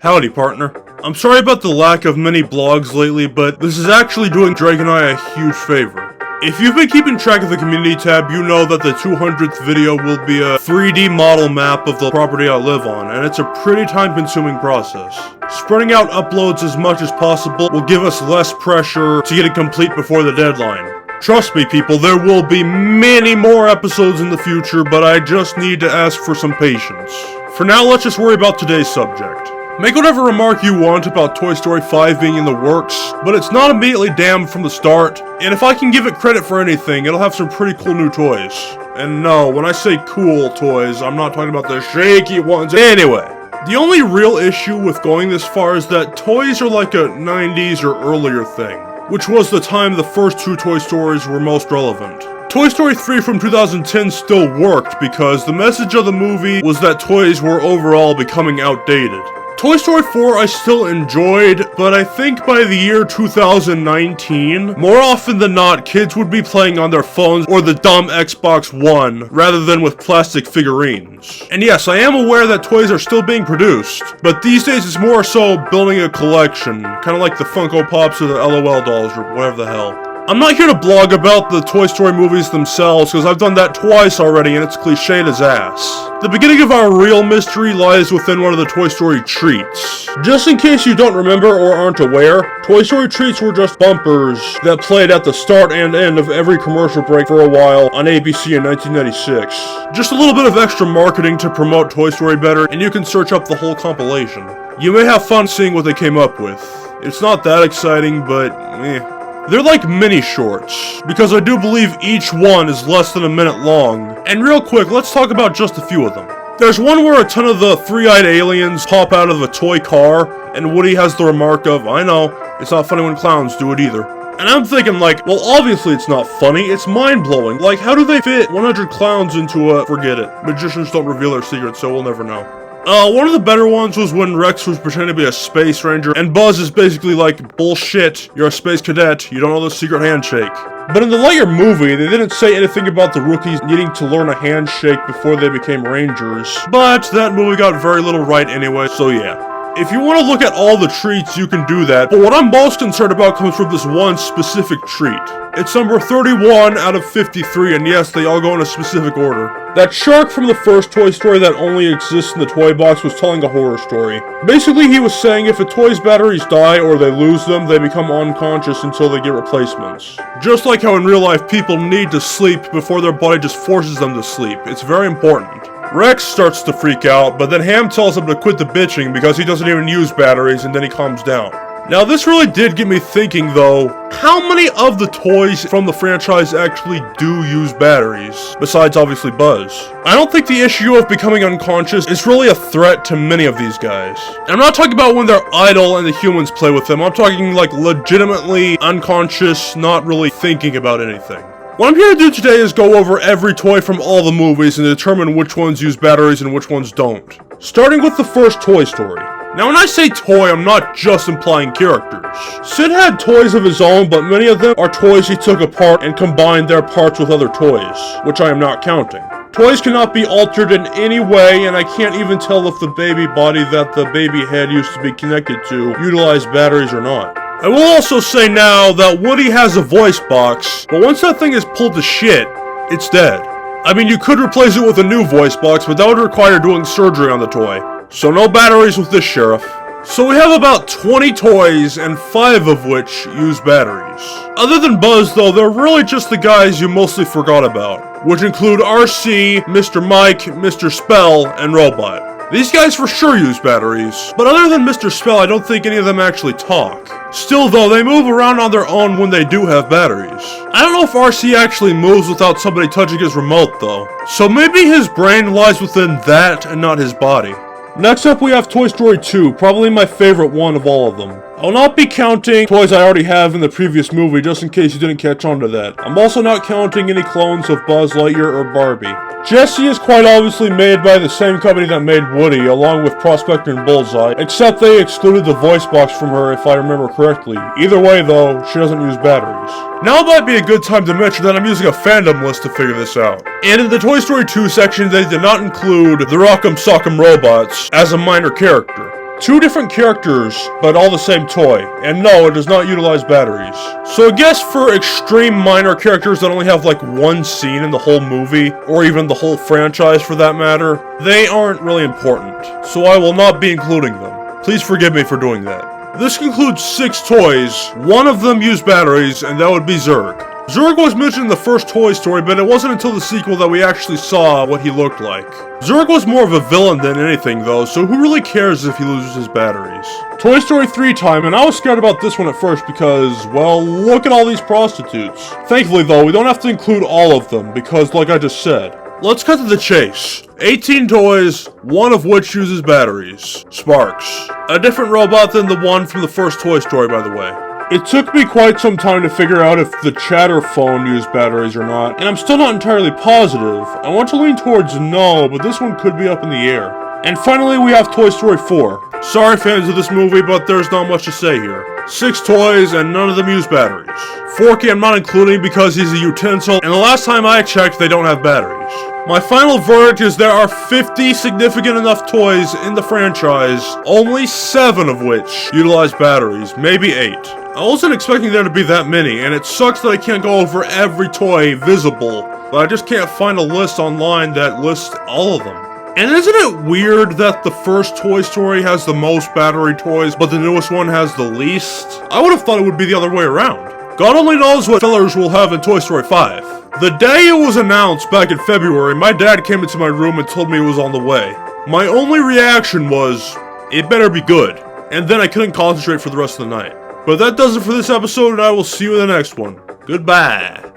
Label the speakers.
Speaker 1: Howdy, partner. I'm sorry about the lack of many blogs lately, but this is actually doing Drake and I a huge favor. If you've been keeping track of the community tab, you know that the 200th video will be a 3D model map of the property I live on, and it's a pretty time-consuming process. Spreading out uploads as much as possible will give us less pressure to get it complete before the deadline. Trust me, people, there will be many more episodes in the future, but I just need to ask for some patience. For now, let's just worry about today's subject. Make whatever remark you want about Toy Story 5 being in the works, but it's not immediately damned from the start, and if I can give it credit for anything, it'll have some pretty cool new toys. And no, when I say cool toys, I'm not talking about the shaky ones. Anyway, the only real issue with going this far is that toys are like a 90s or earlier thing, which was the time the first two Toy Stories were most relevant. Toy Story 3 from 2010 still worked because the message of the movie was that toys were overall becoming outdated. Toy Story 4 I still enjoyed, but I think by the year 2019, more often than not, kids would be playing on their phones or the dumb Xbox One, rather than with plastic figurines. And yes, I am aware that toys are still being produced, but these days it's more so building a collection, kinda like the Funko Pops or the LOL dolls or whatever the hell. I'm not here to blog about the Toy Story movies themselves, because I've done that twice already and it's cliched as ass. The beginning of our real mystery lies within one of the Toy Story treats. Just in case you don't remember or aren't aware, Toy Story treats were just bumpers that played at the start and end of every commercial break for a while on ABC in 1996. Just a little bit of extra marketing to promote Toy Story better, and you can search up the whole compilation. You may have fun seeing what they came up with. It's not that exciting, but eh. They're like mini shorts, because I do believe each one is less than a minute long. And real quick, let's talk about just a few of them. There's one where a ton of the three-eyed aliens pop out of a toy car, and Woody has the remark of, I know, it's not funny when clowns do it either. And I'm thinking like, well obviously it's not funny, it's mind-blowing. Like, how do they fit 100 clowns into a, forget it. Magicians don't reveal their secrets, so we'll never know. One of the better ones was when Rex was pretending to be a space ranger, and Buzz is basically like, bullshit, you're a space cadet, you don't know the secret handshake. But in the Lightyear movie, they didn't say anything about the rookies needing to learn a handshake before they became rangers. But that movie got very little right anyway, so yeah. If you want to look at all the treats, you can do that, but what I'm most concerned about comes from this one specific treat. It's number 31 out of 53, and yes, they all go in a specific order. That shark from the first Toy Story that only exists in the toy box was telling a horror story. Basically, he was saying if a toy's batteries die or they lose them, they become unconscious until they get replacements. Just like how in real life people need to sleep before their body just forces them to sleep. It's very important. Rex starts to freak out, but then Ham tells him to quit the bitching because he doesn't even use batteries, and then he calms down. Now this really did get me thinking though, how many of the toys from the franchise actually do use batteries, besides obviously Buzz? I don't think the issue of becoming unconscious is really a threat to many of these guys. And I'm not talking about when they're idle and the humans play with them, I'm talking like legitimately unconscious, not really thinking about anything. What I'm here to do today is go over every toy from all the movies and determine which ones use batteries and which ones don't. Starting with the first Toy Story. Now when I say toy, I'm not just implying characters. Sid had toys of his own, but many of them are toys he took apart and combined their parts with other toys, which I am not counting. Toys cannot be altered in any way, and I can't even tell if the baby body that the baby head used to be connected to utilized batteries or not. I will also say now that Woody has a voice box, but once that thing is pulled to shit, it's dead. I mean, you could replace it with a new voice box, but that would require doing surgery on the toy. So no batteries with this sheriff. So we have about 20 toys, and 5 of which use batteries. Other than Buzz though, they're really just the guys you mostly forgot about, which include RC, Mr. Mike, Mr. Spell, and Robot. These guys for sure use batteries, but other than Mr. Spell, I don't think any of them actually talk. Still though, they move around on their own when they do have batteries. I don't know if RC actually moves without somebody touching his remote though, so maybe his brain lies within that and not his body. Next up we have Toy Story 2, probably my favorite one of all of them. I'll not be counting toys I already have in the previous movie just in case you didn't catch on to that. I'm also not counting any clones of Buzz Lightyear or Barbie. Jessie is quite obviously made by the same company that made Woody, along with Prospector and Bullseye, except they excluded the voice box from her if I remember correctly. Either way though, she doesn't use batteries. Now might be a good time to mention that I'm using a fandom list to figure this out. And in the Toy Story 2 section, they did not include the Rock'em Sock'em Robots as a minor character. 2 different characters, but all the same toy. And no, it does not utilize batteries. So I guess for extreme minor characters that only have like 1 scene in the whole movie, or even the whole franchise for that matter, they aren't really important. So I will not be including them. Please forgive me for doing that. This concludes 6 toys. 1 of them used batteries, and that would be Zurg. Zurg was mentioned in the first Toy Story, but it wasn't until the sequel that we actually saw what he looked like. Zurg was more of a villain than anything though, so who really cares if he loses his batteries? Toy Story 3 time, and I was scared about this one at first because, well, look at all these prostitutes. Thankfully though, we don't have to include all of them, because like I just said. Let's cut to the chase. 18 toys, 1 of which uses batteries. Sparks. A different robot than the one from the first Toy Story, by the way. It took me quite some time to figure out if the chatter phone used batteries or not, and I'm still not entirely positive. I want to lean towards no, but this one could be up in the air. And finally, we have Toy Story 4. Sorry fans of this movie, but there's not much to say here. 6 toys, and none of them use batteries. Forky I'm not including because he's a utensil, and the last time I checked, they don't have batteries. My final verdict is there are 50 significant enough toys in the franchise, only 7 of which utilize batteries, maybe 8. I wasn't expecting there to be that many, and it sucks that I can't go over every toy visible, but I just can't find a list online that lists all of them. And isn't it weird that the first Toy Story has the most battery toys, but the newest one has the least? I would have thought it would be the other way around. God only knows what fillers we'll have in Toy Story 5. The day it was announced back in February, my dad came into my room and told me it was on the way. My only reaction was, it better be good. And then I couldn't concentrate for the rest of the night. But that does it for this episode, and I will see you in the next one. Goodbye.